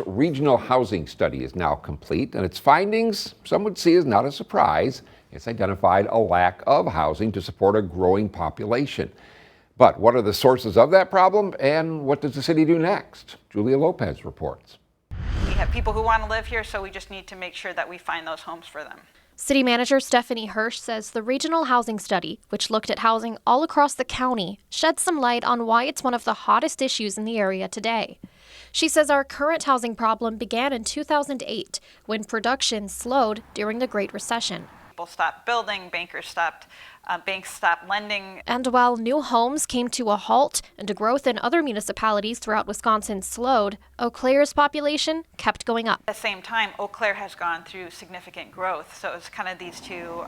Regional housing study is now complete, and its findings some would see as not a surprise. It's identified a lack of housing to support a growing population. But what are the sources of that problem, and what does the city do next? Julia Lopez reports. We have people who want to live here, so we just need to make sure that we find those homes for them. City Manager Stephanie Hirsch says the regional housing study, which looked at housing all across the county, sheds some light on why it's one of the hottest issues in the area today. She says our current housing problem began in 2008 when production slowed during the Great Recession. People stopped building, banks stopped lending. And while new homes came to a halt and growth in other municipalities throughout Wisconsin slowed, Eau Claire's population kept going up. At the same time, Eau Claire has gone through significant growth, so it's kind of these two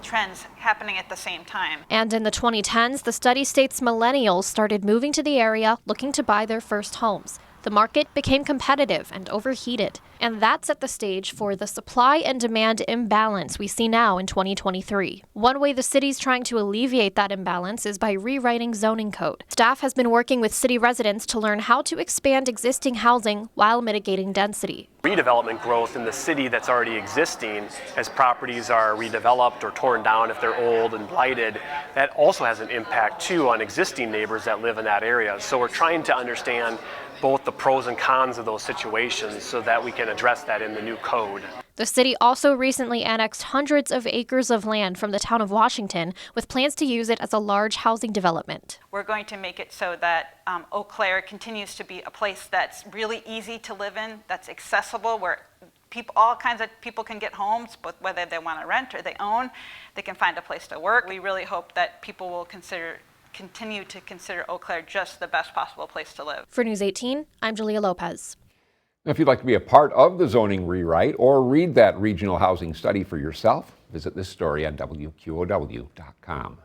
trends happening at the same time. And in the 2010s, the study states millennials started moving to the area looking to buy their first homes. The market became competitive and overheated, and that set the stage for the supply and demand imbalance we see now in 2023. One way the city's trying to alleviate that imbalance is by rewriting zoning code. Staff has been working with city residents to learn how to expand existing housing while mitigating density. Redevelopment growth in the city that's already existing as properties are redeveloped or torn down if they're old and blighted, that also has an impact too on existing neighbors that live in that area. So we're trying to understand both the pros and cons of those situations so that we can address that in the new code. The city also recently annexed hundreds of acres of land from the town of Washington with plans to use it as a large housing development. We're going to make it so that Eau Claire continues to be a place that's really easy to live in, that's accessible, where all kinds of people can get homes, but whether they want to rent or they own, they can find a place to work. We really hope that people will continue to consider Eau Claire just the best possible place to live. For News 18, I'm Julia Lopez. If you'd like to be a part of the zoning rewrite or read that regional housing study for yourself, visit this story on WQOW.com.